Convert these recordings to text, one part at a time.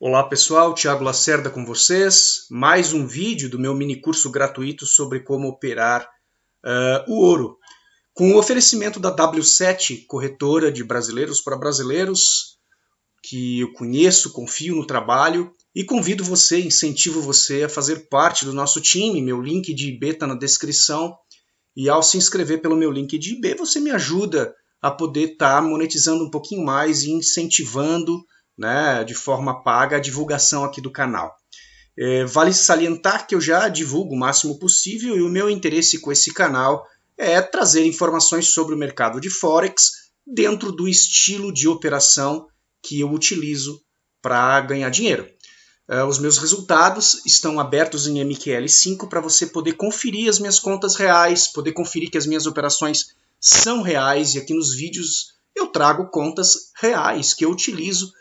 Olá pessoal, Thiago Lacerda com vocês, mais um vídeo do meu mini curso gratuito sobre como operar o ouro, com o oferecimento da W7, corretora de brasileiros para brasileiros, que eu conheço, confio no trabalho e convido você, incentivo você a fazer parte do nosso time. Meu link de IB está na descrição e ao se inscrever pelo meu link de IB você me ajuda a poder estar monetizando um pouquinho mais e incentivando, né, de forma paga a divulgação aqui do canal. Vale salientar que eu já divulgo o máximo possível e o meu interesse com esse canal é trazer informações sobre o mercado de Forex dentro do estilo de operação que eu utilizo para ganhar dinheiro. Os meus resultados estão abertos em MQL5 para você poder conferir as minhas contas reais, poder conferir que as minhas operações são reais, e aqui nos vídeos eu trago contas reais que eu utilizo,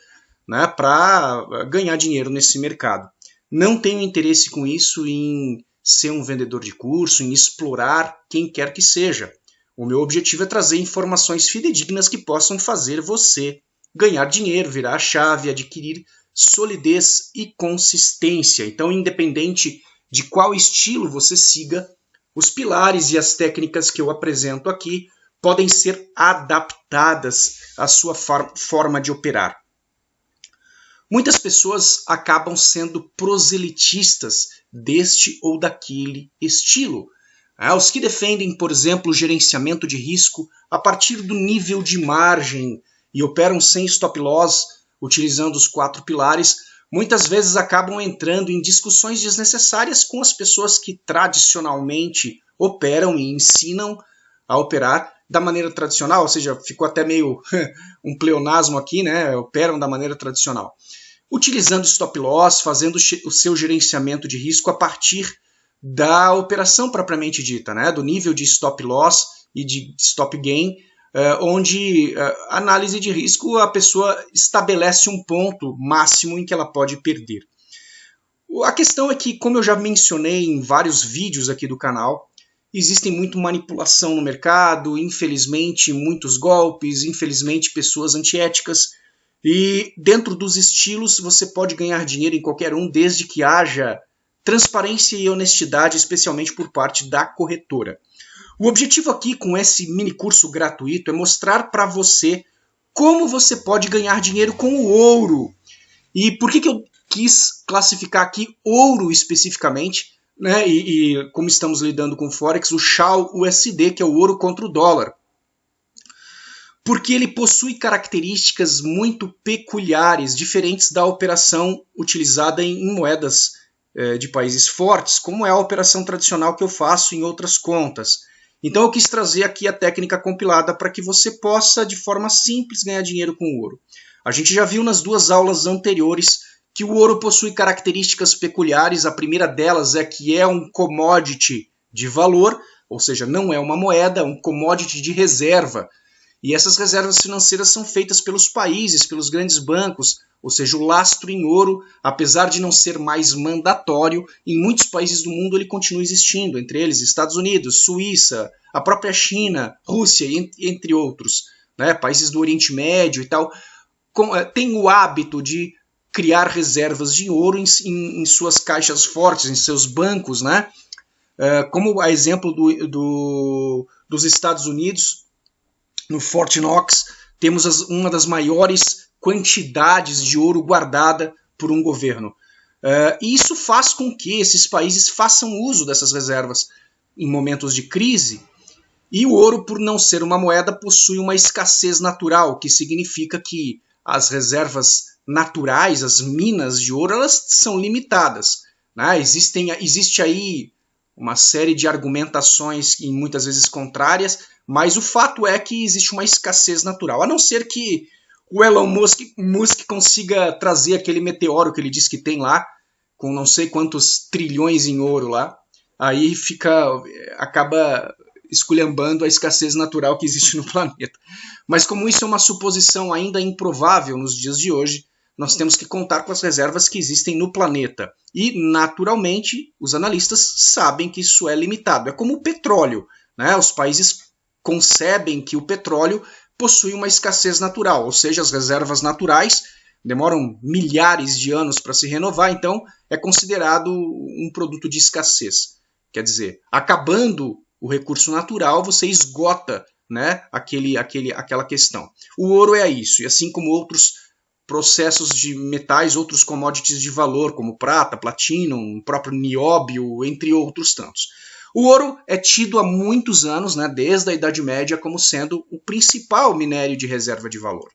né, para ganhar dinheiro nesse mercado. Não tenho interesse com isso em ser um vendedor de curso, em explorar quem quer que seja. O meu objetivo é trazer informações fidedignas que possam fazer você ganhar dinheiro, virar a chave, adquirir solidez e consistência. Então, independente de qual estilo você siga, os pilares e as técnicas que eu apresento aqui podem ser adaptadas à sua forma de operar. Muitas pessoas acabam sendo proselitistas deste ou daquele estilo. Os que defendem, por exemplo, o gerenciamento de risco a partir do nível de margem e operam sem stop loss, utilizando os 4 pilares, muitas vezes acabam entrando em discussões desnecessárias com as pessoas que tradicionalmente operam e ensinam a operar da maneira tradicional, ou seja, ficou até meio um pleonasmo aqui, né? Operam da maneira tradicional. Utilizando stop loss, fazendo o seu gerenciamento de risco a partir da operação propriamente dita, né? Do nível de stop loss e de stop gain, onde análise de risco a pessoa estabelece um ponto máximo em que ela pode perder. A questão é que, como eu já mencionei em vários vídeos aqui do canal, existe muita manipulação no mercado, infelizmente muitos golpes, infelizmente pessoas antiéticas, e dentro dos estilos você pode ganhar dinheiro em qualquer um desde que haja transparência e honestidade, especialmente por parte da corretora. O objetivo aqui com esse mini curso gratuito é mostrar para você como você pode ganhar dinheiro com o ouro. E por que eu quis classificar aqui ouro especificamente, né? E como estamos lidando com Forex, o SHA-USD, que é o ouro contra o dólar. Porque ele possui características muito peculiares, diferentes da operação utilizada em moedas de países fortes, como é a operação tradicional que eu faço em outras contas. Então eu quis trazer aqui a técnica compilada para que você possa, de forma simples, ganhar dinheiro com o ouro. A gente já viu nas 2 aulas anteriores que o ouro possui características peculiares. A primeira delas é que é um commodity de valor, ou seja, não é uma moeda, é um commodity de reserva. E essas reservas financeiras são feitas pelos países, pelos grandes bancos, ou seja, o lastro em ouro, apesar de não ser mais mandatório, em muitos países do mundo ele continua existindo, entre eles Estados Unidos, Suíça, a própria China, Rússia, entre outros, né, países do Oriente Médio e tal, tem o hábito de criar reservas de ouro em suas caixas fortes, em seus bancos, né? Como a exemplo dos Estados Unidos, no Fort Knox, temos uma das maiores quantidades de ouro guardada por um governo. E isso faz com que esses países façam uso dessas reservas em momentos de crise. E o ouro, por não ser uma moeda, possui uma escassez natural, que significa que as reservas naturais, as minas de ouro, elas são limitadas, né? Existe aí uma série de argumentações, e muitas vezes contrárias, mas o fato é que existe uma escassez natural, a não ser que o Elon Musk consiga trazer aquele meteoro que ele diz que tem lá, com não sei quantos trilhões em ouro lá, aí acaba esculhambando a escassez natural que existe no planeta. Mas como isso é uma suposição ainda improvável nos dias de hoje, nós temos que contar com as reservas que existem no planeta. E, naturalmente, os analistas sabem que isso é limitado. É como o petróleo, né? Os países concebem que o petróleo possui uma escassez natural, ou seja, as reservas naturais demoram milhares de anos para se renovar, então é considerado um produto de escassez. Quer dizer, acabando o recurso natural, você esgota, né, aquela questão. O ouro é isso, e assim como outros processos de metais, outros commodities de valor, como prata, platino, o próprio nióbio, entre outros tantos. O ouro é tido há muitos anos, né, desde a Idade Média, como sendo o principal minério de reserva de valor.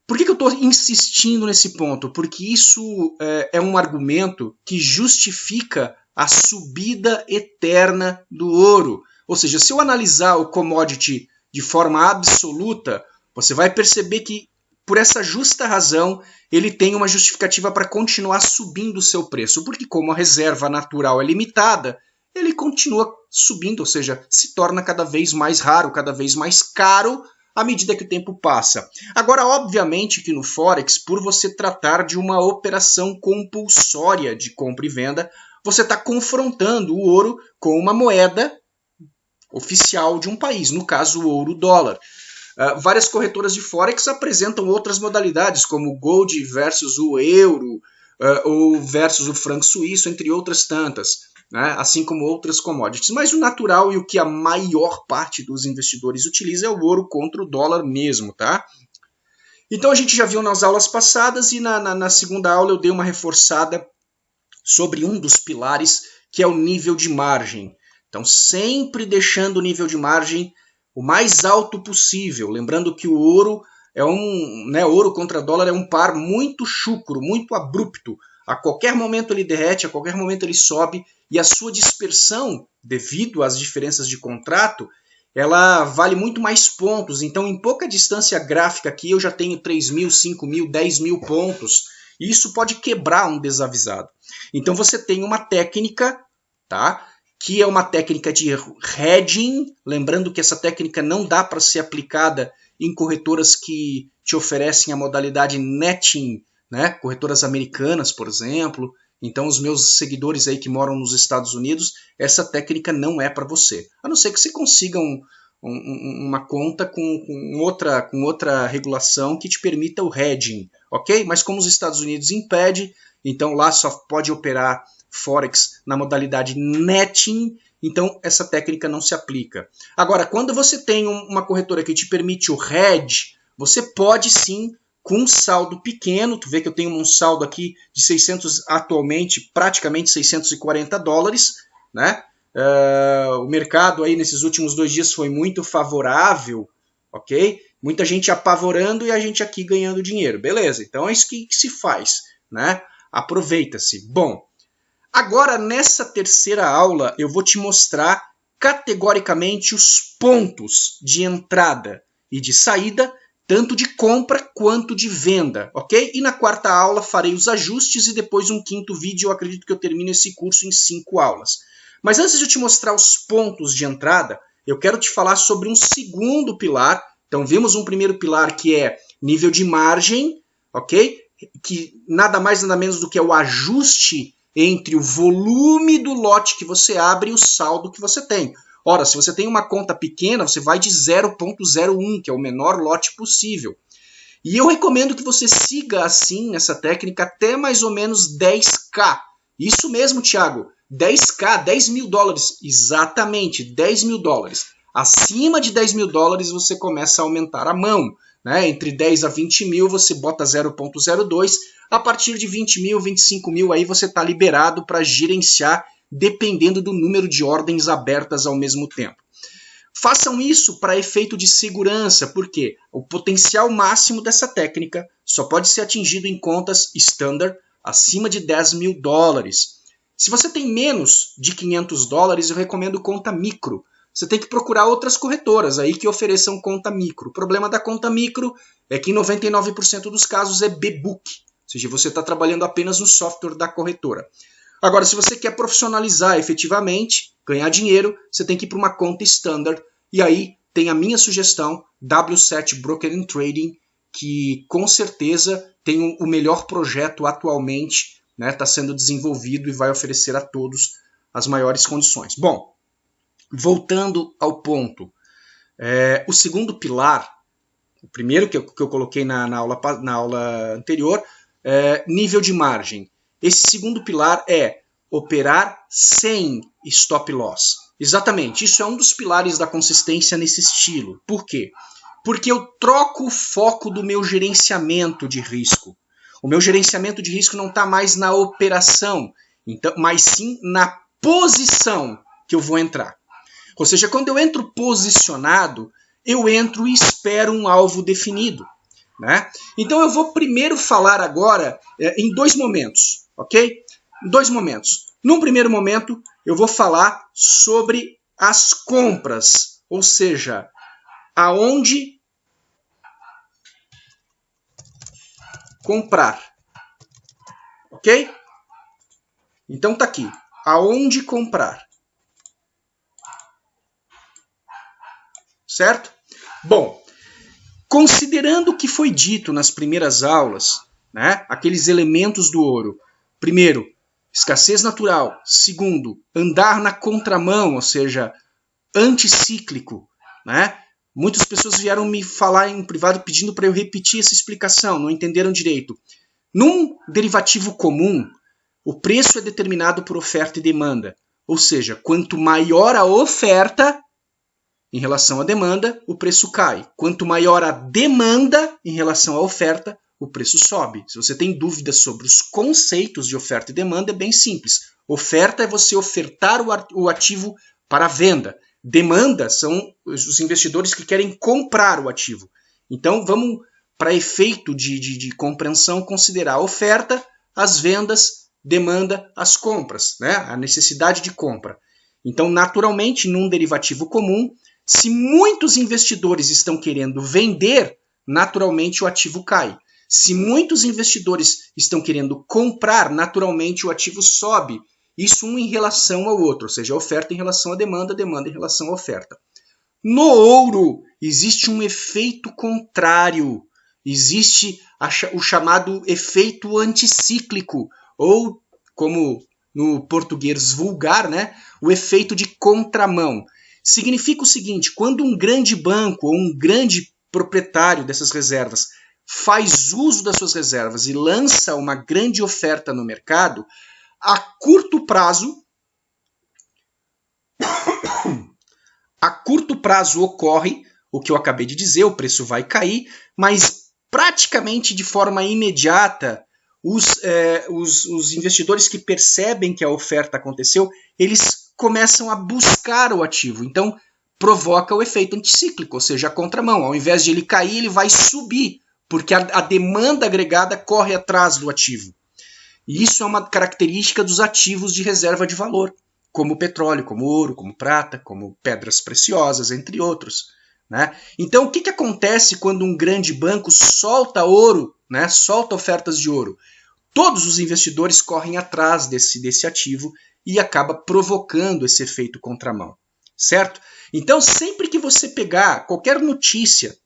Por que eu estou insistindo nesse ponto? Porque isso é um argumento que justifica a subida eterna do ouro. Ou seja, se eu analisar o commodity de forma absoluta, você vai perceber que, por essa justa razão, ele tem uma justificativa para continuar subindo o seu preço. Porque como a reserva natural é limitada, ele continua subindo, ou seja, se torna cada vez mais raro, cada vez mais caro, à medida que o tempo passa. Agora, obviamente que no Forex, por você tratar de uma operação compulsória de compra e venda, você está confrontando o ouro com uma moeda oficial de um país, no caso o ouro-dólar. Várias corretoras de Forex apresentam outras modalidades, como o Gold versus o euro, ou versus o franco suíço, entre outras tantas, né? Assim como outras commodities. Mas o natural e o que a maior parte dos investidores utiliza é o ouro contra o dólar mesmo, tá? Então a gente já viu nas aulas passadas e na segunda aula eu dei uma reforçada sobre um dos pilares, que é o nível de margem. Então sempre deixando o nível de margem o mais alto possível, lembrando que o ouro ouro contra dólar é um par muito chucro, muito abrupto. A qualquer momento ele derrete, a qualquer momento ele sobe, e a sua dispersão, devido às diferenças de contrato, ela vale muito mais pontos. Então, em pouca distância gráfica aqui, eu já tenho 3 mil, 5 mil, 10 mil pontos. E isso pode quebrar um desavisado. Então, você tem uma técnica, tá? Que é uma técnica de hedging. Lembrando que essa técnica não dá para ser aplicada em corretoras que te oferecem a modalidade netting, né? Corretoras americanas, por exemplo. Então, os meus seguidores aí que moram nos Estados Unidos, essa técnica não é para você. A não ser que você consiga uma conta com outra regulação que te permita o hedging, ok? Mas como os Estados Unidos impede, então lá só pode operar Forex na modalidade netting, então essa técnica não se aplica. Agora, quando você tem uma corretora que te permite o hedge, você pode sim, com um saldo pequeno, tu vê que eu tenho um saldo aqui de 600 atualmente, praticamente 640 dólares, né? O mercado aí nesses últimos 2 dias foi muito favorável, ok? Muita gente apavorando e a gente aqui ganhando dinheiro, beleza? Então é isso que se faz, né? Aproveita-se. Bom, agora nessa terceira aula eu vou te mostrar categoricamente os pontos de entrada e de saída, tanto de compra quanto de venda, ok? E na quarta aula farei os ajustes e depois um quinto vídeo. Eu acredito que eu termino esse curso em 5 aulas. Mas antes de eu te mostrar os pontos de entrada, eu quero te falar sobre um segundo pilar. Então vimos um primeiro pilar que é nível de margem, ok? Que nada mais nada menos do que é o ajuste entre o volume do lote que você abre e o saldo que você tem. Ora, se você tem uma conta pequena, você vai de 0,01, que é o menor lote possível. E eu recomendo que você siga assim nessa técnica até mais ou menos 10k. Isso mesmo, Thiago. 10k, 10 mil dólares. Exatamente, 10 mil dólares. Acima de 10 mil dólares você começa a aumentar a mão, né? Entre 10 a 20 mil você bota 0,02. A partir de 20 mil, 25 mil, aí você está liberado para gerenciar dependendo do número de ordens abertas ao mesmo tempo. Façam isso para efeito de segurança, porque o potencial máximo dessa técnica só pode ser atingido em contas standard acima de 10 mil dólares. Se você tem menos de 500 dólares, eu recomendo conta micro. Você tem que procurar outras corretoras aí que ofereçam conta micro. O problema da conta micro é que em 99% dos casos é B-Book, ou seja, você está trabalhando apenas no software da corretora. Agora, se você quer profissionalizar efetivamente, ganhar dinheiro, você tem que ir para uma conta standard. E aí tem a minha sugestão, W7 Broker and Trading, que com certeza tem o melhor projeto atualmente, né? Está sendo desenvolvido e vai oferecer a todos as maiores condições. Bom, voltando ao ponto, o segundo pilar O primeiro que eu coloquei na aula anterior, nível de margem. Esse segundo pilar é operar sem stop loss. Exatamente, isso é um dos pilares da consistência nesse estilo. Por quê? Porque eu troco o foco do meu gerenciamento de risco. O meu gerenciamento de risco não está mais na operação, então, mas sim na posição que eu vou entrar. Ou seja, quando eu entro posicionado, eu entro e espero um alvo definido, né? Então eu vou primeiro falar agora em dois momentos, ok? Em dois momentos. Num primeiro momento, eu vou falar sobre as compras, ou seja, aonde comprar, ok? Então tá aqui, aonde comprar, certo? Bom, considerando o que foi dito nas primeiras aulas, né, aqueles elementos do ouro, primeiro, escassez natural, segundo, andar na contramão, ou seja, anticíclico, né? Muitas pessoas vieram me falar em privado pedindo para eu repetir essa explicação, não entenderam direito. Num derivativo comum, o preço é determinado por oferta e demanda, ou seja, quanto maior a oferta em relação à demanda, o preço cai. Quanto maior a demanda em relação à oferta, o preço sobe. Se você tem dúvidas sobre os conceitos de oferta e demanda, é bem simples. Oferta é você ofertar o ativo para venda. Demanda são os investidores que querem comprar o ativo. Então, vamos, para efeito de compreensão, considerar a oferta, as vendas, demanda, as compras, né? A necessidade de compra. Então, naturalmente, num derivativo comum, se muitos investidores estão querendo vender, naturalmente o ativo cai. Se muitos investidores estão querendo comprar, naturalmente o ativo sobe. Isso um em relação ao outro, ou seja, a oferta em relação à demanda, a demanda em relação à oferta. No ouro, existe um efeito contrário. Existe o chamado efeito anticíclico, ou, como no português vulgar, né, o efeito de contramão. Significa o seguinte, quando um grande banco ou um grande proprietário dessas reservas faz uso das suas reservas e lança uma grande oferta no mercado, a curto prazo ocorre o que eu acabei de dizer, o preço vai cair, mas praticamente de forma imediata, os investidores que percebem que a oferta aconteceu, eles começam a buscar o ativo. Então, provoca o efeito anticíclico, ou seja, a contramão. Ao invés de ele cair, ele vai subir, porque a demanda agregada corre atrás do ativo. E isso é uma característica dos ativos de reserva de valor, como petróleo, como ouro, como prata, como pedras preciosas, entre outros, né? Então, o que acontece quando um grande banco solta ouro, né? Solta ofertas de ouro? Todos os investidores correm atrás desse ativo e acaba provocando esse efeito contramão, certo? Então, sempre que você pegar qualquer notícia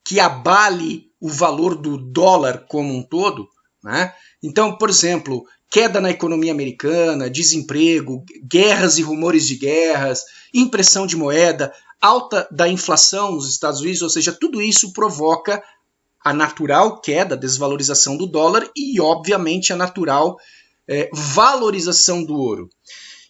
que abale o valor do dólar como um todo, né? Então, por exemplo, queda na economia americana, desemprego, guerras e rumores de guerras, impressão de moeda, alta da inflação nos Estados Unidos, ou seja, tudo isso provoca a natural queda, desvalorização do dólar e, obviamente, a natural valorização do ouro.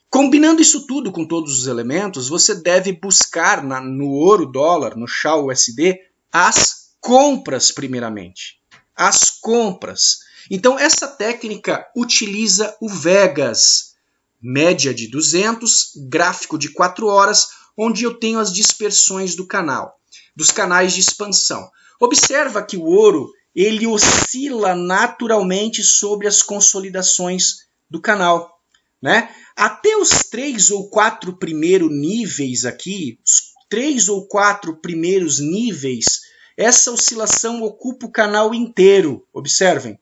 Combinando isso tudo com todos os elementos, você deve buscar no ouro dólar, no SHA USD, as compras primeiramente. As compras. Então, essa técnica utiliza o Vegas, média de 200, gráfico de 4 horas, onde eu tenho as dispersões do canal, dos canais de expansão. Observa que o ouro ele oscila naturalmente sobre as consolidações do canal, né? Até os 3 ou 4 primeiros níveis aqui, os 3 ou 4 primeiros níveis, essa oscilação ocupa o canal inteiro, observem.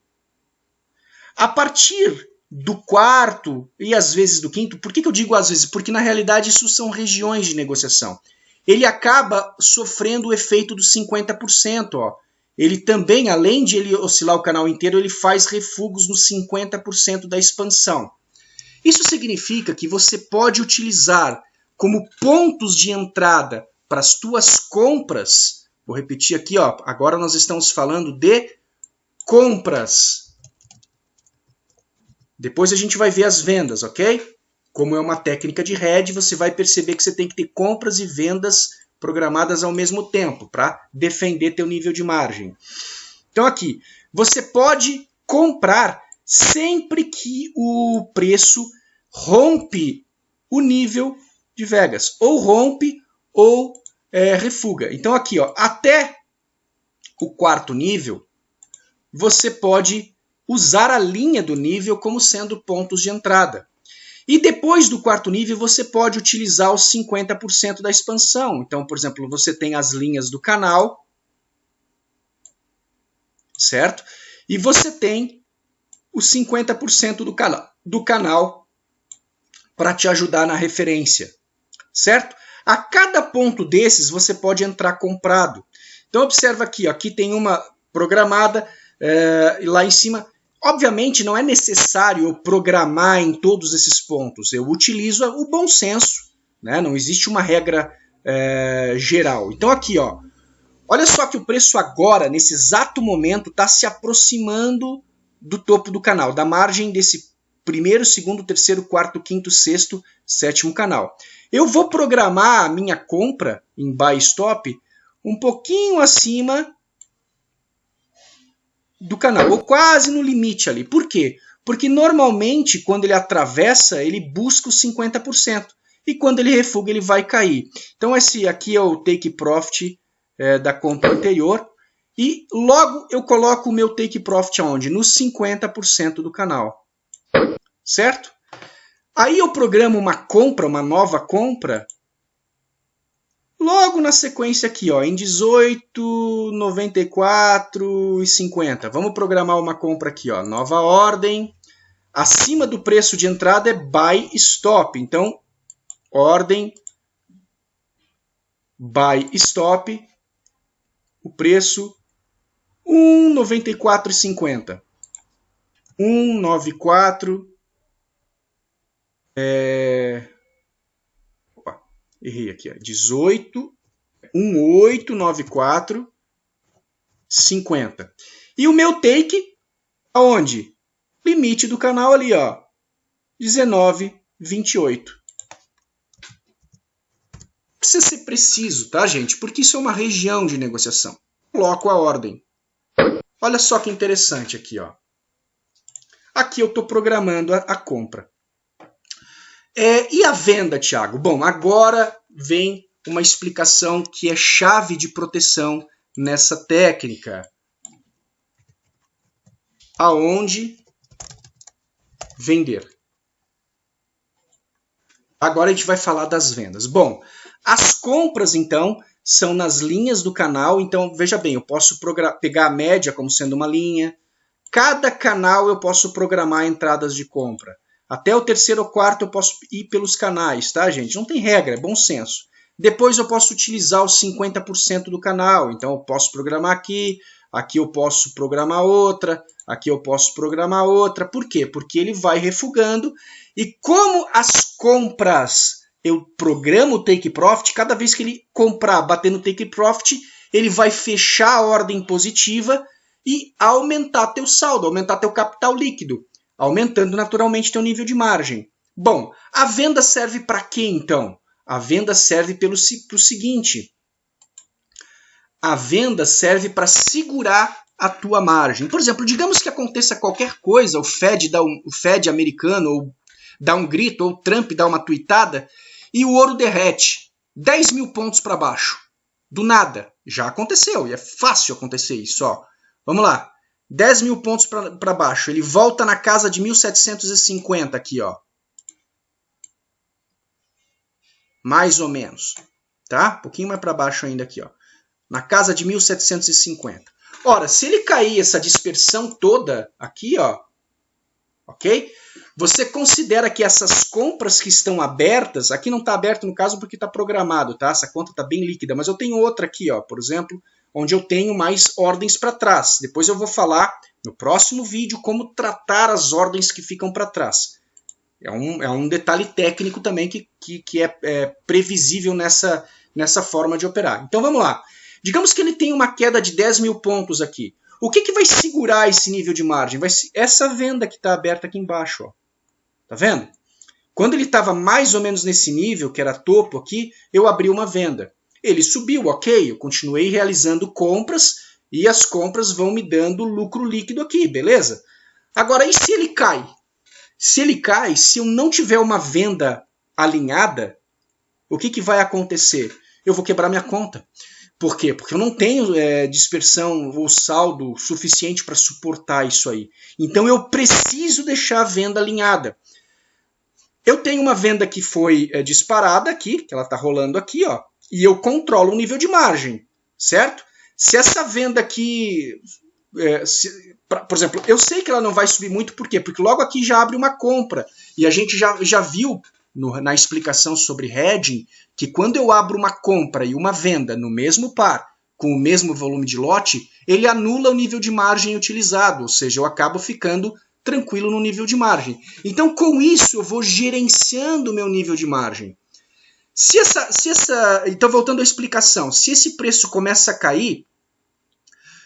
A partir do quarto e às vezes do quinto, por que eu digo às vezes? Porque na realidade isso são regiões de negociação. Ele acaba sofrendo o efeito dos 50%. Ó. Ele também, além de ele oscilar o canal inteiro, ele faz refugos nos 50% da expansão. Isso significa que você pode utilizar como pontos de entrada para as tuas compras, Vou repetir aqui, ó. Agora nós estamos falando de compras. Depois a gente vai ver as vendas, ok? Como é uma técnica de hedge, você vai perceber que você tem que ter compras e vendas programadas ao mesmo tempo para defender teu nível de margem. Então aqui, você pode comprar sempre que o preço rompe o nível de Vegas, ou rompe ou refuga. Então aqui, ó, até o quarto nível, você pode usar a linha do nível como sendo pontos de entrada. E depois do quarto nível, você pode utilizar os 50% da expansão. Então, por exemplo, você tem as linhas do canal, certo? E você tem os 50% do canal para te ajudar na referência, certo? A cada ponto desses, você pode entrar comprado. Então, observa aqui, ó, aqui tem uma programada, lá em cima. Obviamente, não é necessário eu programar em todos esses pontos. Eu utilizo o bom senso, né? Não existe uma regra geral. Então, aqui, ó, olha só que o preço agora, nesse exato momento, está se aproximando do topo do canal, da margem desse primeiro, segundo, terceiro, quarto, quinto, sexto, sétimo canal. Eu vou programar a minha compra em buy stop um pouquinho acima do canal, ou quase no limite ali. Por quê? Porque normalmente quando ele atravessa, ele busca os 50%. E quando ele refuga, ele vai cair. Então esse aqui é o take profit da compra anterior. E logo eu coloco o meu take profit aonde? Nos 50% do canal. Certo? Aí eu programo uma compra, uma nova compra, logo na sequência aqui, ó, em 18, 94 e 50. Vamos programar uma compra aqui, ó, nova ordem. Acima do preço de entrada é buy stop. Então, ordem buy stop. O preço 1,94,50. 1,94. Opa, errei aqui, ó. 18, 1894, 50. E o meu take, aonde? Limite do canal ali, ó. 19,28. Precisa ser preciso, tá, gente? Porque isso é uma região de negociação. Coloco a ordem. Olha só que interessante aqui, ó. Aqui eu estou programando a compra. E a venda, Thiago? Bom, agora vem uma explicação que é chave de proteção nessa técnica. Aonde vender. Agora a gente vai falar das vendas. Bom, as compras, então, são nas linhas do canal. Então, veja bem, eu posso pegar a média como sendo uma linha. Cada canal eu posso programar entradas de compra. Até o terceiro ou quarto eu posso ir pelos canais, tá, gente? Não tem regra, é bom senso. Depois eu posso utilizar os 50% do canal. Então eu posso programar aqui, aqui eu posso programar outra, aqui eu posso programar outra. Por quê? Porque ele vai refugando. E como as compras eu programo o take profit, cada vez que ele comprar, bater no take profit, ele vai fechar a ordem positiva e aumentar teu saldo, aumentar teu capital líquido, aumentando naturalmente teu nível de margem. Bom, a venda serve para quê então? A venda serve para o seguinte. A venda serve para segurar a tua margem. Por exemplo, digamos que aconteça qualquer coisa, o Fed americano ou dá um grito, ou o Trump dá uma tuitada, e o ouro derrete 10 mil pontos para baixo. Do nada. Já aconteceu, e é fácil acontecer isso, ó. Vamos lá. 10 mil pontos para baixo. Ele volta na casa de 1750 aqui, ó. Mais ou menos. Tá? Um pouquinho mais para baixo ainda aqui, ó. Na casa de 1750. Ora, se ele cair essa dispersão toda aqui, ó. Ok? Você considera que essas compras que estão abertas, aqui não está aberto no caso porque está programado, tá? Essa conta está bem líquida, mas eu tenho outra aqui, ó, por exemplo, onde eu tenho mais ordens para trás. Depois eu vou falar no próximo vídeo como tratar as ordens que ficam para trás. É um detalhe técnico também que é previsível nessa forma de operar. Então vamos lá. Digamos que ele tem uma queda de 10 mil pontos aqui. O que vai segurar esse nível de margem? Vai ser essa venda que está aberta aqui embaixo. Ó. Tá vendo? Quando ele estava mais ou menos nesse nível, que era topo aqui, eu abri uma venda. Ele subiu, ok, eu continuei realizando compras e as compras vão me dando lucro líquido aqui, beleza? Agora, e se ele cai? Se ele cai, se eu não tiver uma venda alinhada, o que vai acontecer? Eu vou quebrar minha conta. Por quê? Porque eu não tenho dispersão ou saldo suficiente para suportar isso aí. Então eu preciso deixar a venda alinhada. Eu tenho uma venda que foi disparada aqui, que ela está rolando aqui, ó, e eu controlo o nível de margem, certo? Se essa venda aqui, por exemplo, eu sei que ela não vai subir muito, por quê? Porque logo aqui já abre uma compra, e a gente já viu na explicação sobre hedging, que quando eu abro uma compra e uma venda no mesmo par, com o mesmo volume de lote, ele anula o nível de margem utilizado, ou seja, eu acabo ficando tranquilo no nível de margem. Então, com isso, eu vou gerenciando o meu nível de margem. Então, voltando à explicação, se esse preço começa a cair,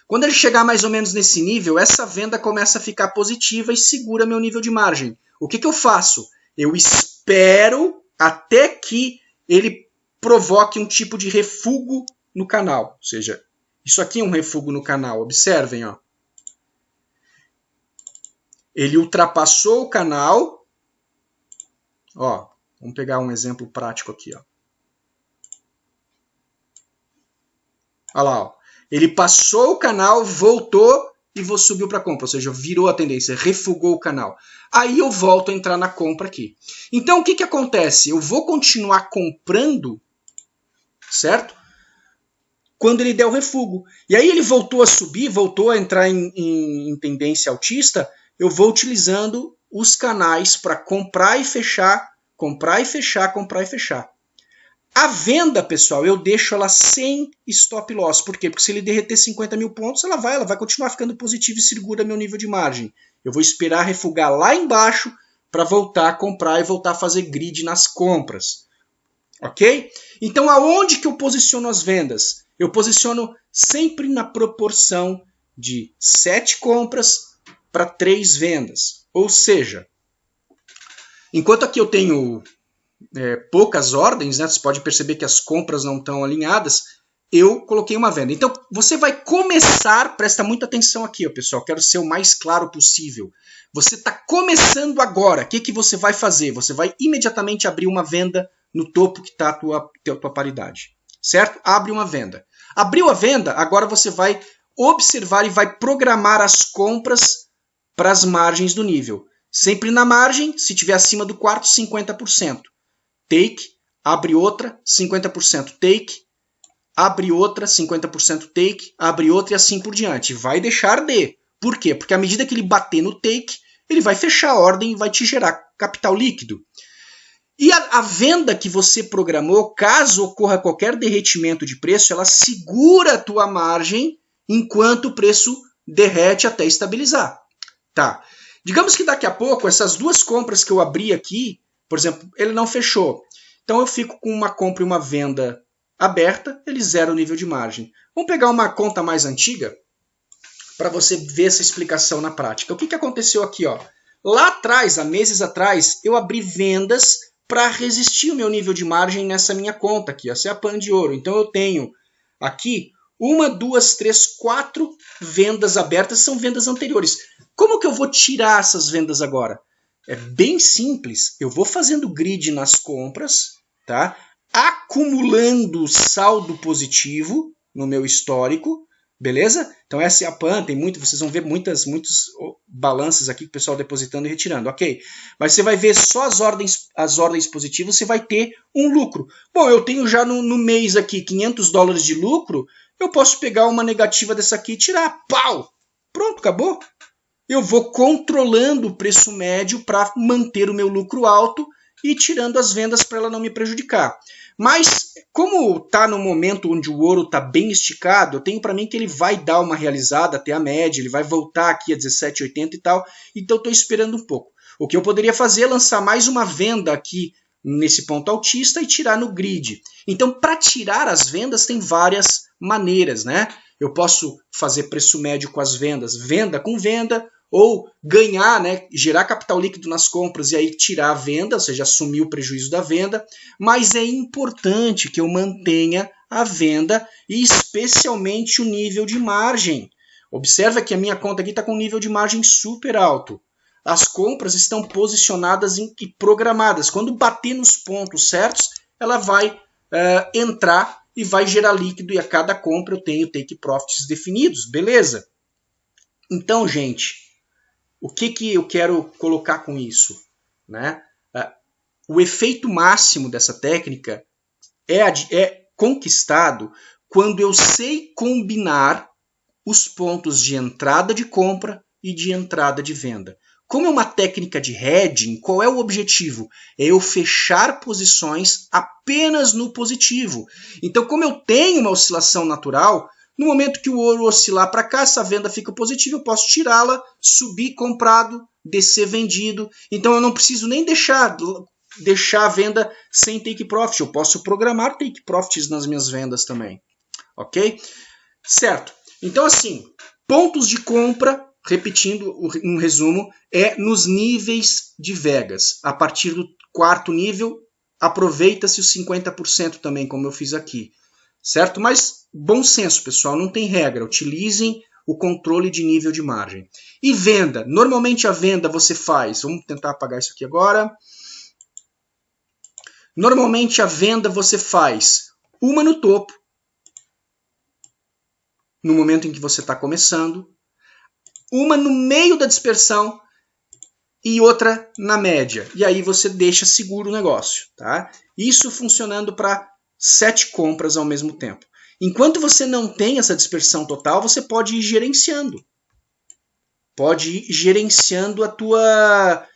quando ele chegar mais ou menos nesse nível, essa venda começa a ficar positiva e segura meu nível de margem. O que eu faço? Eu espero até que ele provoque um tipo de refúgio no canal. Ou seja, isso aqui é um refúgio no canal. Observem, ó. Ele ultrapassou o canal. Ó, vamos pegar um exemplo prático aqui, ó. Olha lá, ó. Ele passou o canal, voltou e subiu para compra, ou seja, virou a tendência, refugou o canal. Aí eu volto a entrar na compra aqui. Então o que acontece? Eu vou continuar comprando, certo? Quando ele der o refúgio. E aí ele voltou a subir, voltou a entrar em tendência altista, eu vou utilizando os canais para comprar e fechar, comprar e fechar, comprar e fechar. A venda, pessoal, eu deixo ela sem stop loss. Por quê? Porque se ele derreter 50 mil pontos, ela vai continuar ficando positiva e segura meu nível de margem. Eu vou esperar refugar lá embaixo para voltar a comprar e voltar a fazer grid nas compras. Ok? Então, aonde que eu posiciono as vendas? Eu posiciono sempre na proporção de 7 compras para 3 vendas. Ou seja, enquanto aqui eu tenho poucas ordens, né? Você pode perceber que as compras não estão alinhadas, eu coloquei uma venda. Então, você vai começar, presta muita atenção aqui, ó, pessoal, quero ser o mais claro possível. Você está começando agora, o que você vai fazer? Você vai imediatamente abrir uma venda no topo que está a tua paridade, certo? Abre uma venda. Abriu a venda, agora você vai observar e vai programar as compras para as margens do nível. Sempre na margem, se tiver acima do quarto, 50%. Take, abre outra, 50% take, abre outra, 50% take, abre outra e assim por diante. Vai deixar de. Por quê? Porque à medida que ele bater no take, ele vai fechar a ordem e vai te gerar capital líquido. E a venda que você programou, caso ocorra qualquer derretimento de preço, ela segura a tua margem enquanto o preço derrete até estabilizar. Tá. Digamos que daqui a pouco, essas duas compras que eu abri aqui, por exemplo, ele não fechou. Então eu fico com uma compra e uma venda aberta, ele zera o nível de margem. Vamos pegar uma conta mais antiga para você ver essa explicação na prática. O que aconteceu aqui? Ó? Lá atrás, há meses atrás, eu abri vendas para resistir o meu nível de margem nessa minha conta aqui. Essa é a PAN de ouro. Então eu tenho aqui 1, 2, 3, 4 vendas abertas, são vendas anteriores. Como que eu vou tirar essas vendas agora? É bem simples, eu vou fazendo grid nas compras, tá? Acumulando saldo positivo no meu histórico, beleza? Então essa é a PAN, vocês vão ver muitos balanços aqui que o pessoal depositando e retirando, ok? Mas você vai ver só as ordens positivas, você vai ter um lucro. Bom, eu tenho já no mês aqui $500 de lucro, eu posso pegar uma negativa dessa aqui e tirar, pau! Pronto, acabou. Eu vou controlando o preço médio para manter o meu lucro alto e tirando as vendas para ela não me prejudicar. Mas, como está no momento onde o ouro está bem esticado, eu tenho para mim que ele vai dar uma realizada até a média, ele vai voltar aqui a 17,80 e tal, então eu estou esperando um pouco. O que eu poderia fazer é lançar mais uma venda aqui nesse ponto altista e tirar no grid. Então, para tirar as vendas tem várias maneiras, né? Eu posso fazer preço médio com as vendas, venda com venda, ou ganhar, né, gerar capital líquido nas compras e aí tirar a venda, ou seja, assumir o prejuízo da venda, mas é importante que eu mantenha a venda e especialmente o nível de margem. Observa que a minha conta aqui está com um nível de margem super alto. As compras estão posicionadas e programadas. Quando bater nos pontos certos, ela vai entrar e vai gerar líquido e a cada compra eu tenho take profits definidos, beleza? Então, gente, o que eu quero colocar com isso? Né? O efeito máximo dessa técnica é conquistado quando eu sei combinar os pontos de entrada de compra e de entrada de venda. Como é uma técnica de hedging, qual é o objetivo? É eu fechar posições apenas no positivo. Então, como eu tenho uma oscilação natural, no momento que o ouro oscilar para cá, essa venda fica positiva, eu posso tirá-la, subir comprado, descer vendido. Então, eu não preciso nem deixar a venda sem take profit. Eu posso programar take profits nas minhas vendas também. Ok? Certo. Então, assim, pontos de compra, repetindo um resumo, é nos níveis de Vegas. A partir do quarto nível, aproveita-se os 50% também, como eu fiz aqui. Certo? Mas bom senso, pessoal, não tem regra. Utilizem o controle de nível de margem. E venda. Normalmente a venda você faz... Vamos tentar apagar isso aqui agora. Normalmente a venda você faz uma no topo, no momento em que você está começando, uma no meio da dispersão e outra na média. E aí você deixa seguro o negócio. Tá? Isso funcionando para 7 compras ao mesmo tempo. Enquanto você não tem essa dispersão total, você pode ir gerenciando. Pode ir gerenciando a tua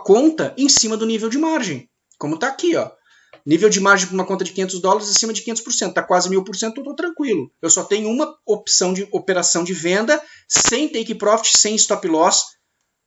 conta em cima do nível de margem. Como está aqui, ó. Nível de margem para uma conta de $500 acima de 500%. Está quase 1000%, eu estou tranquilo. Eu só tenho uma opção de operação de venda sem take profit, sem stop loss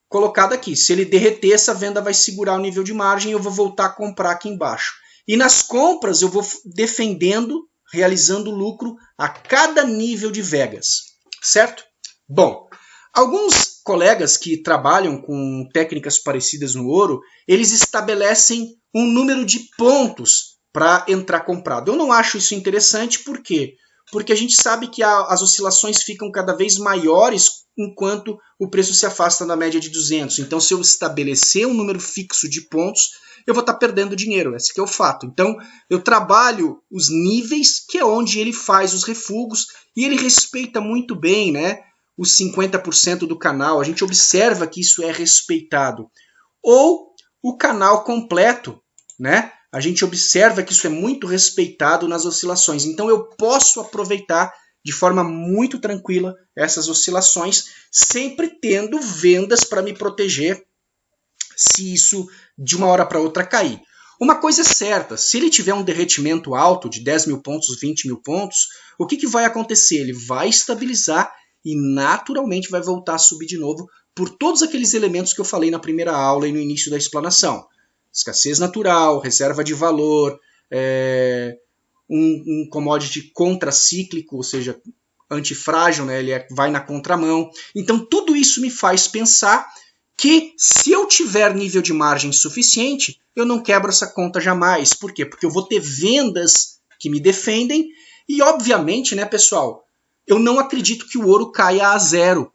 colocada aqui. Se ele derreter, essa venda vai segurar o nível de margem e eu vou voltar a comprar aqui embaixo. E nas compras eu vou defendendo, realizando lucro a cada nível de Vegas. Certo? Bom, alguns colegas que trabalham com técnicas parecidas no ouro, eles estabelecem um número de pontos para entrar comprado. Eu não acho isso interessante, por quê? Porque a gente sabe que as oscilações ficam cada vez maiores enquanto o preço se afasta da média de 200. Então, se eu estabelecer um número fixo de pontos, eu vou estar perdendo dinheiro. Esse que é o fato. Então, eu trabalho os níveis, que é onde ele faz os refugos, e ele respeita muito bem, né, os 50% do canal. A gente observa que isso é respeitado. Ou o canal completo, né? A gente observa que isso é muito respeitado nas oscilações. Então eu posso aproveitar de forma muito tranquila essas oscilações, sempre tendo vendas para me proteger se isso de uma hora para outra cair. Uma coisa é certa, se ele tiver um derretimento alto de 10 mil pontos, 20 mil pontos, o que vai acontecer? Ele vai estabilizar e naturalmente vai voltar a subir de novo por todos aqueles elementos que eu falei na primeira aula e no início da explanação. Escassez natural, reserva de valor, um commodity contracíclico, ou seja, antifrágil, né? Ele vai na contramão. Então tudo isso me faz pensar que se eu tiver nível de margem suficiente, eu não quebro essa conta jamais. Por quê? Porque eu vou ter vendas que me defendem e, obviamente, né, pessoal, eu não acredito que o ouro caia a zero.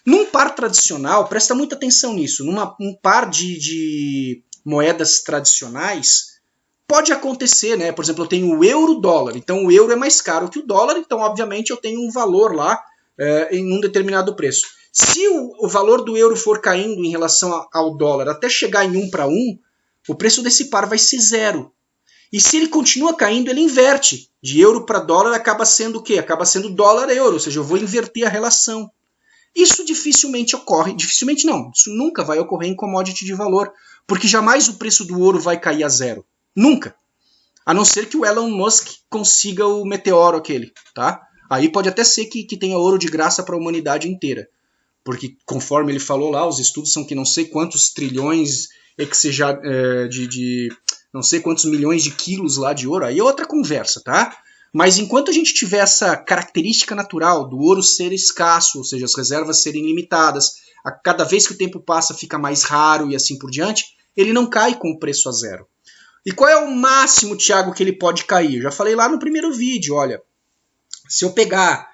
Num par tradicional, presta muita atenção nisso, um par de moedas tradicionais, pode acontecer, né? Por exemplo, eu tenho o euro-dólar, então o euro é mais caro que o dólar, então obviamente eu tenho um valor lá em um determinado preço. Se o valor do euro for caindo em relação ao dólar até chegar em 1 para 1, o preço desse par vai ser zero. E se ele continua caindo, ele inverte. De euro para dólar acaba sendo o quê? Acaba sendo dólar-euro, ou seja, eu vou inverter a relação. Isso dificilmente ocorre, dificilmente não, isso nunca vai ocorrer em commodity de valor, porque jamais o preço do ouro vai cair a zero. Nunca. A não ser que o Elon Musk consiga o meteoro aquele, tá? Aí pode até ser que tenha ouro de graça para a humanidade inteira. Porque, conforme ele falou lá, os estudos são que não sei quantos trilhões de não sei quantos milhões de quilos lá de ouro, aí é outra conversa, tá? Mas enquanto a gente tiver essa característica natural do ouro ser escasso, ou seja, as reservas serem limitadas, a cada vez que o tempo passa fica mais raro e assim por diante, ele não cai com o preço a zero. E qual é o máximo, Thiago, que ele pode cair? Eu já falei lá no primeiro vídeo, olha, se eu pegar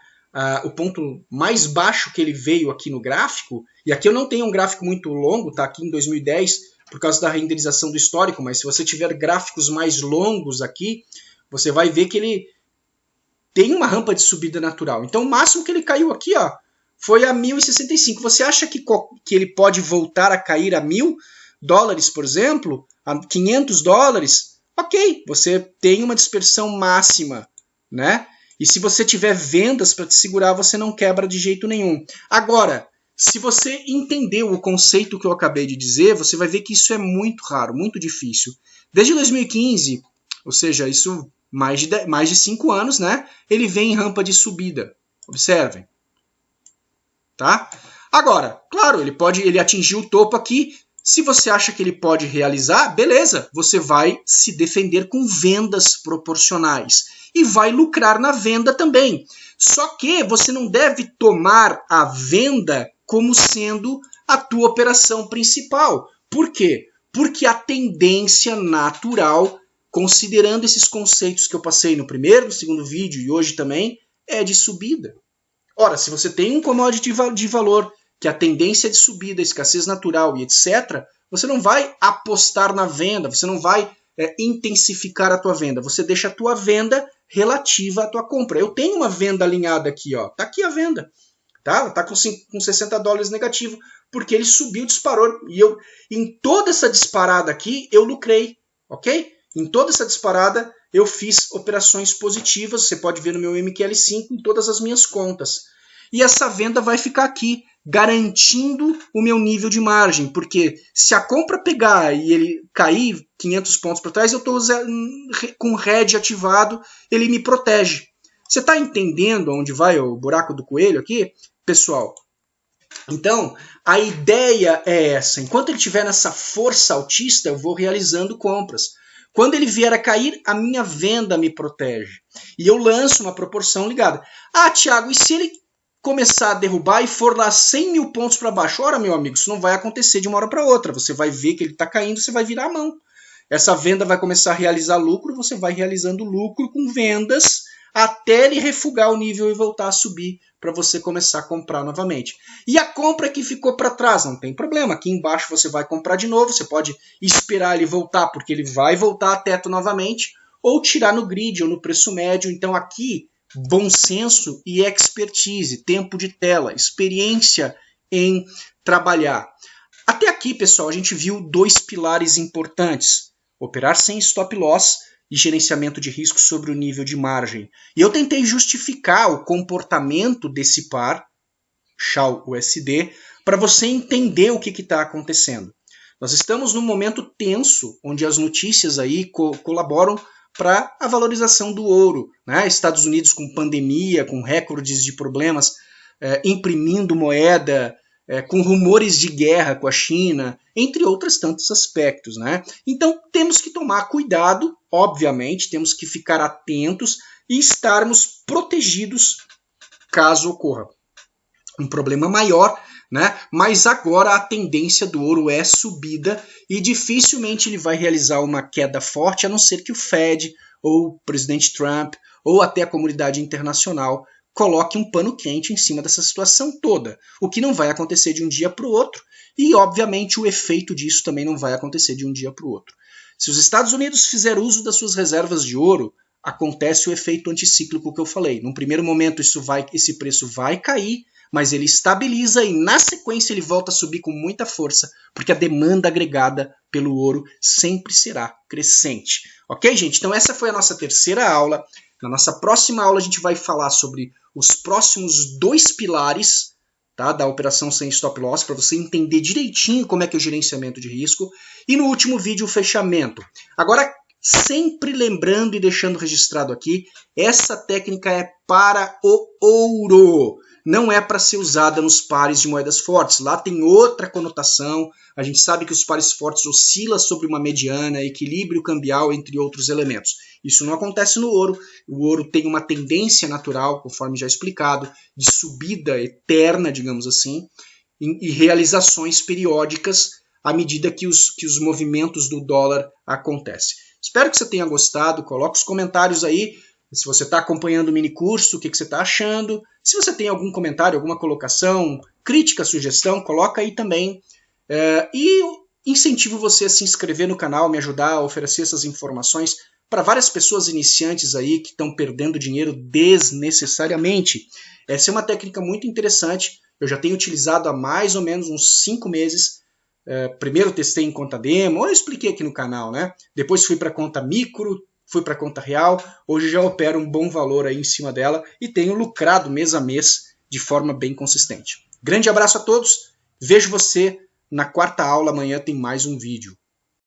o ponto mais baixo que ele veio aqui no gráfico, e aqui eu não tenho um gráfico muito longo, tá aqui em 2010, por causa da renderização do histórico, mas se você tiver gráficos mais longos aqui, você vai ver que ele tem uma rampa de subida natural. Então o máximo que ele caiu aqui, ó, foi a 1.065. Você acha que ele pode voltar a cair a $1.000, por exemplo? A $500? Ok, você tem uma dispersão máxima, né? E se você tiver vendas para te segurar, você não quebra de jeito nenhum. Agora, se você entendeu o conceito que eu acabei de dizer, você vai ver que isso é muito raro, muito difícil. Desde 2015, ou seja, isso mais de 5 anos, né? Ele vem em rampa de subida. Observem. Tá? Agora, claro, ele atingiu o topo aqui. Se você acha que ele pode realizar, beleza, você vai se defender com vendas proporcionais e vai lucrar na venda também. Só que você não deve tomar a venda como sendo a tua operação principal. Por quê? Porque a tendência natural, considerando esses conceitos que eu passei no primeiro, no segundo vídeo e hoje também, é de subida. Ora, se você tem um commodity de valor que a tendência de subida, escassez natural e etc., você não vai apostar na venda, você não vai intensificar a tua venda, você deixa a tua venda relativa à tua compra. Eu tenho uma venda alinhada aqui, ó, tá aqui a venda, tá? Ela tá com $60 negativo, porque ele subiu, disparou, e eu, em toda essa disparada aqui, eu lucrei, ok? Em toda essa disparada, eu fiz operações positivas, você pode ver no meu MQL5 em todas as minhas contas. E essa venda vai ficar aqui, garantindo o meu nível de margem, porque se a compra pegar e ele cair 500 pontos para trás, eu estou com o RED ativado, ele me protege. Você está entendendo onde vai o buraco do coelho aqui, pessoal? Então, a ideia é essa. Enquanto ele estiver nessa força altista, eu vou realizando compras. Quando ele vier a cair, a minha venda me protege. E eu lanço uma proporção ligada. Ah, Thiago, e se ele começar a derrubar e for lá 100 mil pontos para baixo? Ora, meu amigo, isso não vai acontecer de uma hora para outra. Você vai ver que ele está caindo, você vai virar a mão. Essa venda vai começar a realizar lucro, você vai realizando lucro com vendas até ele refugar o nível e voltar a subir para você começar a comprar novamente. E a compra que ficou para trás, não tem problema. Aqui embaixo você vai comprar de novo, você pode esperar ele voltar, porque ele vai voltar a teto novamente, ou tirar no grid ou no preço médio. Então aqui, bom senso e expertise, tempo de tela, experiência em trabalhar. Até aqui, pessoal, a gente viu 2 pilares importantes: operar sem stop loss e gerenciamento de risco sobre o nível de margem. E eu tentei justificar o comportamento desse par, SHAL-USD, para você entender o que está acontecendo. Nós estamos num momento tenso, onde as notícias aí colaboram para a valorização do ouro, né? Estados Unidos com pandemia, com recordes de problemas, imprimindo moeda, com rumores de guerra com a China, entre outros tantos aspectos, né? Então temos que tomar cuidado, obviamente, temos que ficar atentos e estarmos protegidos caso ocorra um problema maior, né? Mas agora a tendência do ouro é subida e dificilmente ele vai realizar uma queda forte, a não ser que o Fed ou o presidente Trump ou até a comunidade internacional coloque um pano quente em cima dessa situação toda, o que não vai acontecer de um dia para o outro, e obviamente o efeito disso também não vai acontecer de um dia para o outro. Se os Estados Unidos fizer uso das suas reservas de ouro, acontece o efeito anticíclico que eu falei. Num primeiro momento esse preço vai cair, mas ele estabiliza e na sequência ele volta a subir com muita força, porque a demanda agregada pelo ouro sempre será crescente. Ok, gente? Então essa foi a nossa terceira aula. Na nossa próxima aula a gente vai falar sobre os próximos 2 pilares, tá, da operação sem stop loss, para você entender direitinho como é que é o gerenciamento de risco. E no último vídeo o fechamento. Agora, sempre lembrando e deixando registrado aqui, essa técnica é para o ouro. não é para ser usada nos pares de moedas fortes. Lá tem outra conotação. A gente sabe que os pares fortes oscilam sobre uma mediana, equilíbrio cambial, entre outros elementos. Isso não acontece no ouro. O ouro tem uma tendência natural, conforme já explicado, de subida eterna, digamos assim, e realizações periódicas à medida que os movimentos do dólar acontecem. Espero que você tenha gostado. Coloque os comentários aí. Se você está acompanhando o minicurso, o que você está achando. Se você tem algum comentário, alguma colocação, crítica, sugestão, coloca aí também. E incentivo você a se inscrever no canal, me ajudar a oferecer essas informações para várias pessoas iniciantes aí que estão perdendo dinheiro desnecessariamente. Essa é uma técnica muito interessante. Eu já tenho utilizado há mais ou menos uns 5 meses. Primeiro testei em conta demo, eu expliquei aqui no canal, né? Depois fui para conta micro, fui para a conta real, hoje já opero um bom valor aí em cima dela e tenho lucrado mês a mês de forma bem consistente. Grande abraço a todos, vejo você na quarta aula, amanhã tem mais um vídeo.